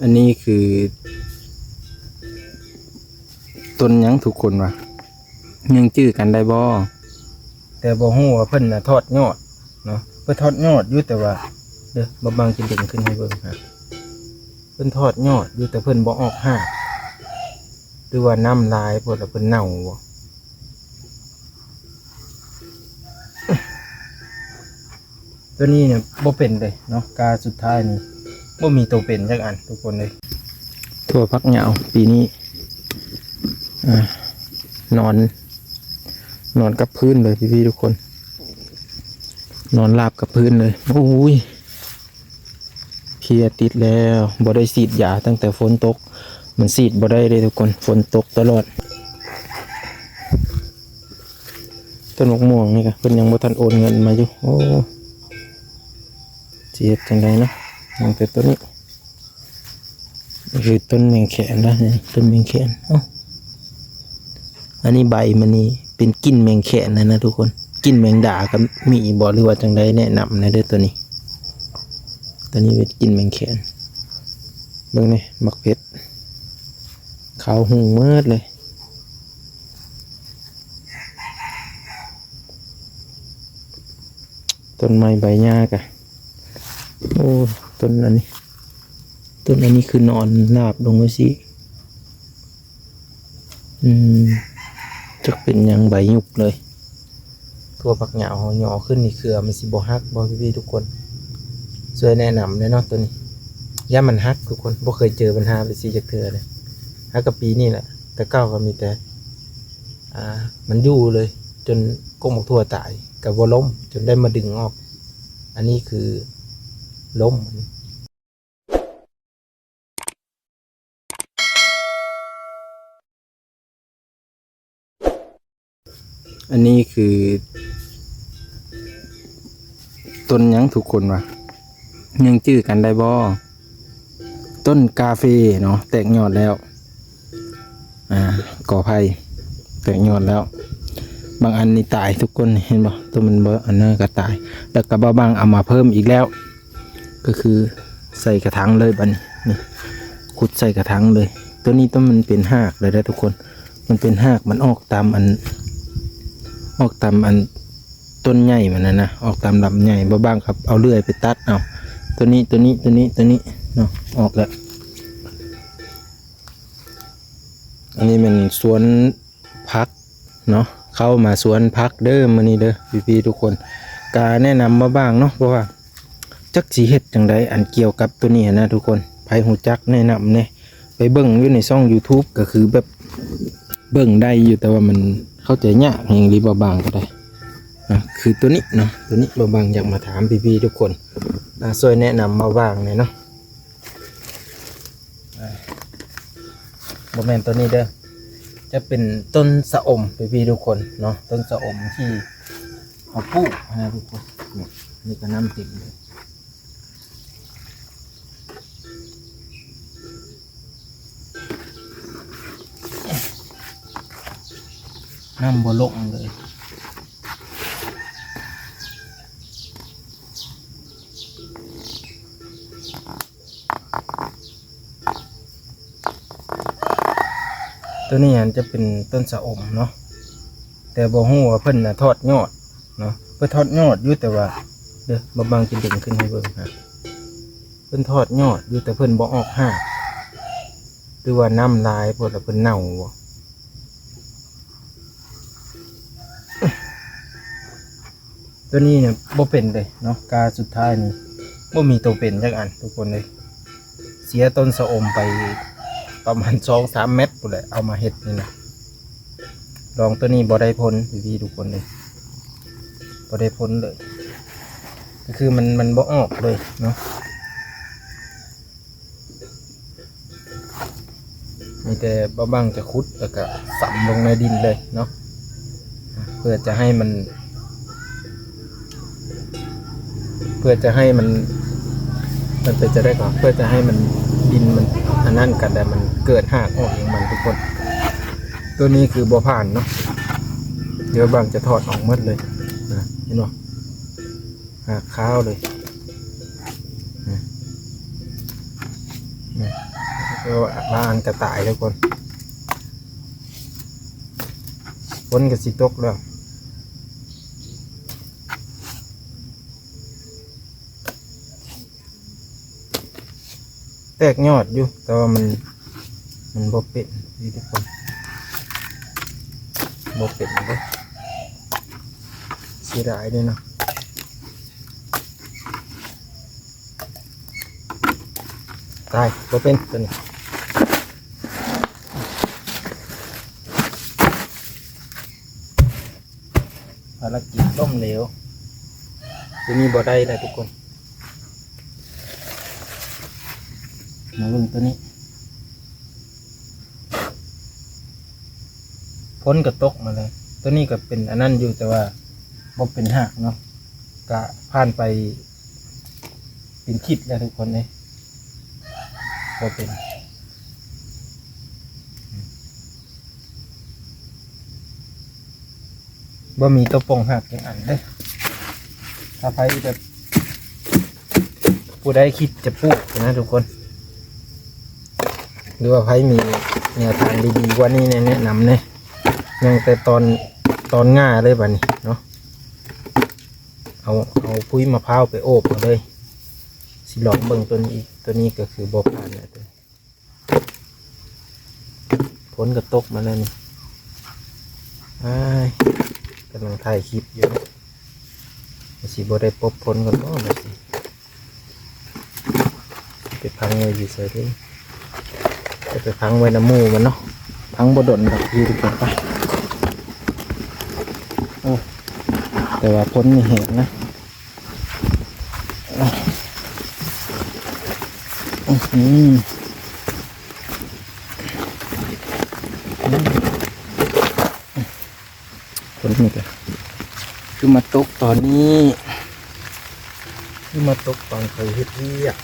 อันนี้คือต้นยังทุกคนวะยังจื้อกันได้บ่แต่บ่ฮู้ว่าเพิ่นน่ะทอดยอดเนาะเพิ่นทอดยอดอยู่แต่ว่าเด้อบ่บางจะดึงขึ้นให้เบิ่งฮะเพิ่นทอดยอดอยู่แต่เพิ่นบ่ออกหากหรือว่าน้ำลายพวกแล้วเพิ่นเน่าบ่ตัวนี้เนี่ยบ่เป็นเลยเนาะกาสุดท้ายนี่บ่มีตัวเป็นจักอันทุกคนเลยทั่วพักเหงาปีนี้นอนกับพื้นเลยพี่ๆทุกคนนอนราบกับพื้นเลยโอ้ยเพียติดแล้วบ่ได้ฉีดยาตั้งแต่ฝนตกมันฉีดบ่ได้เลยทุกคนฝนตกตลอดต้นมะม่วงนี่ก็เพิ่นยังบ่ทันโอนเงินมาอยู่โอ้เจ็บจังไดเนาะตั้งแต่ต้นนี้คือต้นแมงแขนนะต้นแมงแขนอันนี้ใบมันนี่เป็นกลิ่นแมงแขนนะทุกคนกลิ่นแมงดากับมีบ่หรือว่าจังไดแนะนำนะเด้อตัวนี้เป็นกลิ่นแมงแขนเบิ่งนี่มักเพชรขาวหุ่งเมิดเลยต้นไม้ใบหญ้ากะโอ้ต้นอันนี้คือนอนราบลงไว้สิจะเป็นยังใบหยุบเลยทั่วผักเหงาหย่อขึ้นนี่คือมันสิบ่ฮักบ่พี่ทุกคนช่วยแนะนำเลยเนาะตัวนี้ย่ามันฮักทุกคนบ่เคยเจอปัญหาไปสิจักเทื่อเลยฮักกับปีนี่แหละแต่เก้าก็มีแต่มันอยู่เลยจนก้มออกทั่วตายกับบ่ล้มจนได้มาดึงออกอันนี้คือล้มอันนี้คือต้นยังทุกคนวะยังจื้อกันได้บ่ต้นกาเฟเนาะแตกยอดแล้วก่อไผ่แตกยอดแล้วบางอันนี่ตายทุกคนเห็นบ่ตัวมันเบออันนั้นก็ตายแล้วก็บางเอามาเพิ่มอีกแล้วก็คือใส่กระถางเลยบัดนี้นี่ขุดใส่กระถางเลยตัวนี้ต้นมันเป็นหากเลยนะทุกคนมันเป็นหากมันออกตามอันต้นใหญ่มันนะออกตามลำใหญ่บ้างครับเอาเลื่อยไปตัดเอาตัวนี้เนาะออกแล้วอันนี้เป็นสวนพักเนาะเข้ามาสวนพักเด้อมื้อนี้เด้อพี่ๆทุกคนกาแนะนำมาบ้างเนาะเพราะว่าจักสิเฮ็ดจังไดอันเกี่ยวกับตัวนี้นะทุกคนไผฮู้จักแนะนำแน่ไปเบิ่งอยู่ในช่อง YouTube ก็คือแบบเบิ่งได้อยู่แต่ว่ามันเข้าใจยากอย่างนี้บางก็ได้คือตัวนี้เนาะตัวนี้บางอยากมาถามพี่ๆทุกคนช่วยแนะนำมาบ้างเลยเนาะโมเมนต์ตัวนี้เด้อจะเป็นต้นสะอมพี่ๆทุกคนเนาะต้นสะอมที่เขาปลูกนะทุกคนนี่ก็น้ำติ่มเลยน้ำบ่ลงเลยตัวนี้จะเป็นต้นสะอมเนาะแต่บ่ฮู้ว่าเพิ่นน่ะทอดยอดเนาะเพิ่นทอดยอดอยู่แต่ว่าเด้อบางจะดึงขึ้นให้เบิ่งฮะเพิ่นทอดยอดอยู่แต่เพิ่นบ่ออกหากหรือว่าน้ำลายพวกแล้วเพิ่นเน่าบ่ตัวนี้เนี่ยบ่เป็นเลยเนาะกาสุดท้ายนี่บ่มีตัวเป็นจักอันทุกคนเลยเสียต้นสะอมไปประมาณ 2-3 เม็ดพุ่นแหละเอามาเฮ็ดนี่นะลองตัวนี้บ่ได้ผลพี่ๆทุกคนเลยบ่ได้ผลเลยก็คือมันบ่ออกเลยเนาะมีแต่บางจะขุดแล้วก็ฝังลงในดินเลยเนาะเพื่อจะให้มันเป็นจะได้ก่อนเพื่อจะให้มันดินมันอันนั้นกันแต่มันเกิดหากออกอย่างมันทุกคนตัวนี้คือบ่ผ่านเนาะเดี๋ยวบางจะถอดออกหมดเลยเห็นไหมหากข้าวเลย ก็บ้านกระต่ายทุกคนฝนก็สิตกแล้วแตกยอดอยู่แต่ว่ามันบ่เป็นนี่ทุกคนบ่เป็นเลยเสียดายเลยเนาะตายบ่เป็นตัวนี้ภารกิจล้มเหลวตัวนี้บ่ได้เลยทุกคนมาลุ้นตัวนี้พ้นกระตกมาเลยตัวนี้ก็เป็นอันนั้นอยู่แต่ว่าบ่เป็นหักเนาะกะผ่านไปเป็นคิดแล้วทุกคนเลยบ่เป็นบ่มีตัวป่งหักอย่างอันเลยถ้าใครจะผู้ใดคิดจะปลูกนะทุกคนหรือว่าใครมีแนวทางดีๆกว่านี้แนะนำเนี่ยยังแต่ตอนง่าเลยบัดนี้เนาะเอาพุ้ยมะพร้าวไปโอบเอาเลยสิลองเบิ่งตัวนี้อีกตัวนี้ก็คือบ่ผ่านแล้วตัวผลกระตกมาแล้วนี่กำลังถ่ายคลิปอยู่สิบ่ได้พบผลกันบ่เลยสิไปพังไว้อยู่ใส่ดิจะไปพังไว้น้ำมูมันเนาะพังบ่ดนแบบที่ทุกคนไปแต่ว่าพ้นมีเหตุนะพ้นนี่แหละคือมาตกตอนนี้คือมาตกตอนเคยเฮ็ดเวียก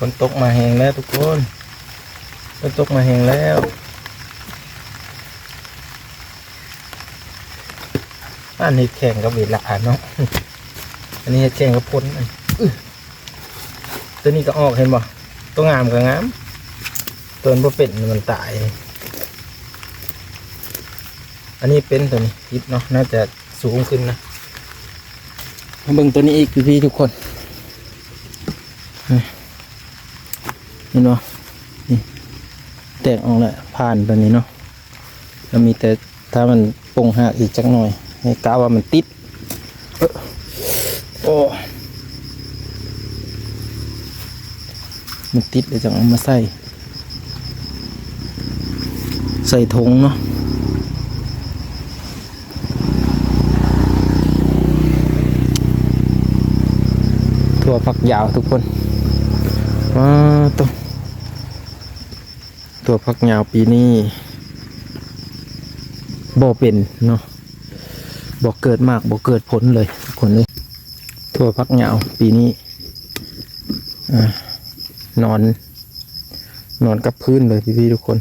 ฝนตกมาแห้งแล้วทุกคนฝนตกมาแห้งแล้วอันนี้แข่งกับเวลาเนาะอันนี้แข่งกับพ้นตัวนี้ก็ออกเห็นบ่ตัวงามกับงามตัวนี้เป็นมันตายอันนี้เป็นตัวนี้ยิบเนาะน่าจะสูงขึ้นนะมาเบิ่งตัวนี้อีกพี่ทุกคนเห็นบ่นี่แตกออกแล้วผ่านตัวนี้เนาะแล้วมีแต่ถ้ามันปงหักอีกจักหน่อยให้กะว่ามันติดโอ้มันติดเดี๋ยวจะเอามาใส่ถุงเนาะถั่วฝักยาวทุกคนตัวผักยาวปีนี้บ่เป็นเนาะบ่เกิดมากบ่เกิดผลเลยทุกคนเลยตัวผักยาวปีนี้นอนกับพื้นเลยพี่ทุกคน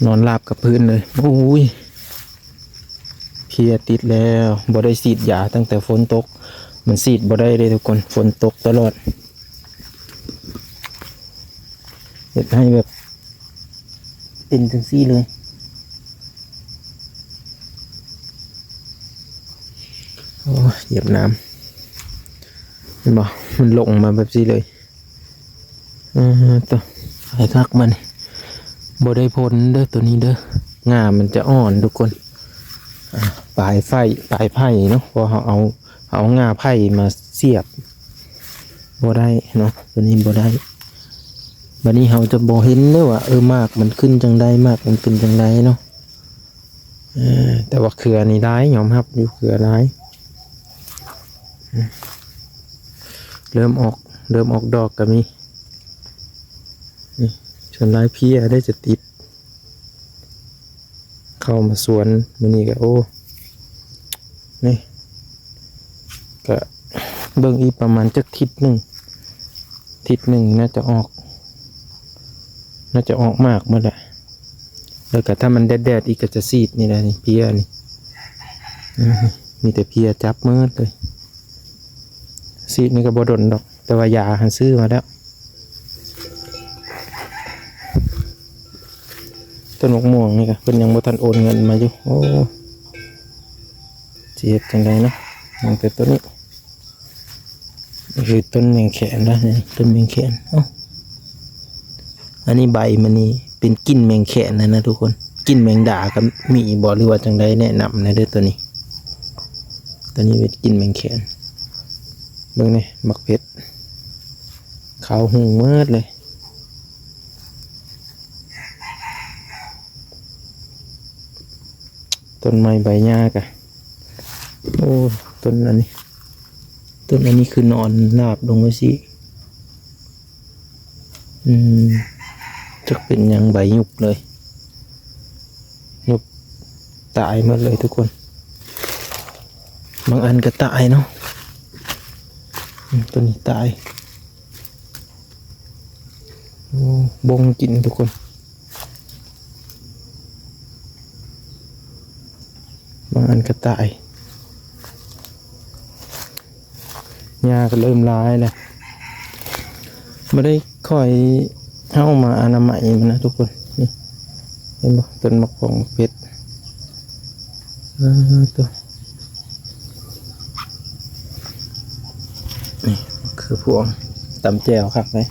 นอนราบกับพื้นเลยโอ้ย ผิ ลียร์ติดแล้วบ่ได้ฉีดยาตั้งแต่ฝนตกมันฉีดบ่ได้เลยทุกคนฝนตกตลอดเฮ็ดให้แบบเป็นจังซี่เลยโอ้เหยียบน้ำเห็นบ่มันลงมาแบบนี้เลยตัวไอ้คักมันบ่ได้พ้นเด้อตัวนี้เด้องามันจะอ่อนทุกคนปลายไผ่เนาะพอเอางาไผ่มาเสียบบ่ได้เนาะตัวนี้บ่ได้บัดนี้เราจะบ่เห็นเด้อว่ามากมันขึ้นจังไดมากมันเป็นจังไดเนาะแต่ว่าเครือนี่ได้ยอมรับอยู่เครือได้เริ่มออกดอกก็มีนี่ชนลายเพี้ยได้จะติดเข้ามาสวนมื้อนี้ก็โอ้นี่ก็เบิ่งอีกประมาณจักทิศหนึ่งน่าจะออกมากเมื่อไหร่แล้วก็ถ้ามันแดดอีกก็จะซีดนี่แหละนี่เพี้ยนี่มีแต่เพี้ยจับมืดเลยซีดนี่ก็บ่ดนดอกแต่ว่ายาหันซื้อมาแล้วต้นมะม่วงนี่ก็เพิ่นยังบ่ทันโอนเงินมาอยู่โอ้สิเฮ็ดจังได๋เนาะมันเป็นต้นนี้คือต้นแมงแขนนะนี่ต้นแมงแขนอันนี้ใบมันนี่เป็นกลิ่นแมงแขนนะทุกคนกลิ่นแมงดาก็มีบ่หรือว่าจังได๋แนะนำนะเด้อตัวนี้เป็นกลิ่นแมงแขนเบิ่งนี่มักเพชรขาวหูมืดเลยต้นไม้ใบหญ้ากะโอ้ต้นอันนี้คือนอนราบลงไว้สิจะเป็นยังใบหยุบเลยหยุบตายหมดเลยทุกคนบางอันก็ตายเนาะต้นนี้ตายโอ้บงกินทุกคนบางอันก็ตายหญ้าก็เริ่มร้ายแล้วไม่ได้ค่อยเข้ามาอนามัยมันนะทุกคนนี่เห็นบ่ต้นมะพร้าวเพชรตัวนี่คือพวงตำแจ่วครับเลย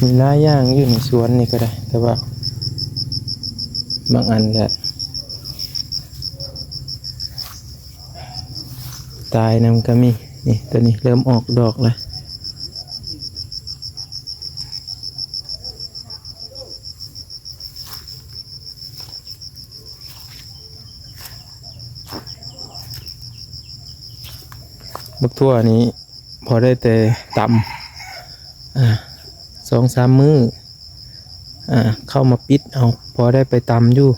มีหลายอย่างอยู่ในสวนนี่ก็ได้แต่ว่าบางอันก็ตายนำก็มีนี่ตัวนี้เริ่มออกดอกแล้วบักทั่วนี้พอได้แต่ตำ2-3 มื้อเข้ามาปิดเอาพอได้ไปตำอยู่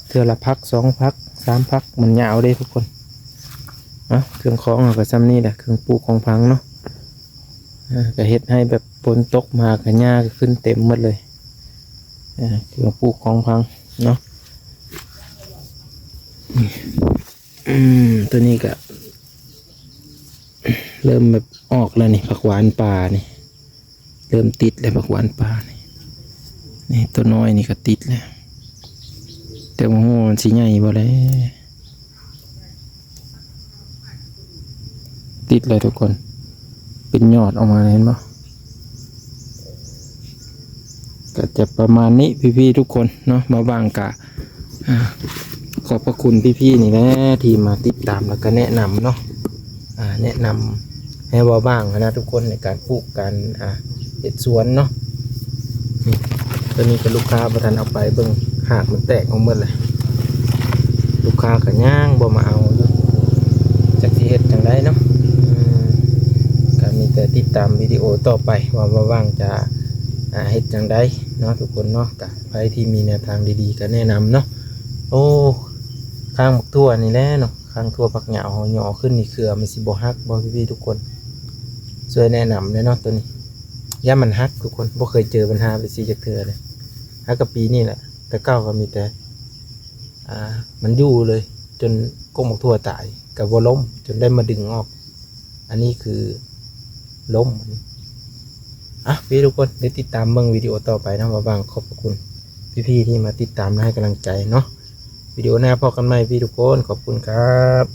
เทื่อละพัก2 พัก 3 พักมันยาวได้ทุกคนเครื่องของเราก็ซ้ำนี่แหละเครื่องปลูกของพังเนาะก็เฮ็ดให้แบบฝนตกมาก็หญ้าก็ขึ้นเต็มหมดเลยเครื่องปลูกของพังเนาะตัวนี้ก็เริ่มแบบออกแล้วนี่ผักหวานป่านี่เริ่มติดแล้วผักหวานป่านี่ตัวน้อยนี่ก็ติดแล้วแต่ว่าหัวมันสิใหญ่บ่แล้วติดเลยทุกคนเป็นยอดออกมาเห็นป่ะก็จะประมาณนี้พี่ๆทุกคนเนาะมาบางกะขอบพระคุณพี่ๆนี่แหละที่มาติดตามแล้วก็แนะนำเนาะแนะนำให้ว่าบ้างนะทุกคนในการปลูกการเห็ดสวนเนาะตัวนี้เป็นลูกค้าประทานเอาไปเบิ่งหากมันแตกออกหมดเลยลูกค้าก็ย่างบ่มาเอาจากที่เห็ดจังได้เนาะก็มีแต่ติดตามวิดีโอต่อไปว่าว่างจะเห็ดจังได้เนาะทุกคนเนาะกับใครที่มีแนวทางดีๆก็แนะนำเนาะโอ้ข้างหมกทั่วนี่แหละเนาะข้างทั่วผักเหงาหย่อขึ้นนี่คือมันสิบ่ฮักบ่พี่ๆทุกคนช่วยแนะนำเลยเนาะตัวนี้ย่ามันฮักทุกคนบ่เคยเจอปัญหาไปสิจักเทื่อเลยฮักกับปีนี่แหละ แต่เก้าก็มีแต่มันอยู่เลยจนกงหมกทั่วตายกับว่าล้มจนได้มาดึงออกอันนี้คือล้มพี่ทุกคนเดี๋ยวติดตามเบิ่งวิดีโอต่อไปนะมาบางขอบคุณพี่ๆที่มาติดตามและให้กำลังใจเนาะวิดีโอหน้าพอกันใหม่พี่ทุกคนขอบคุณครับ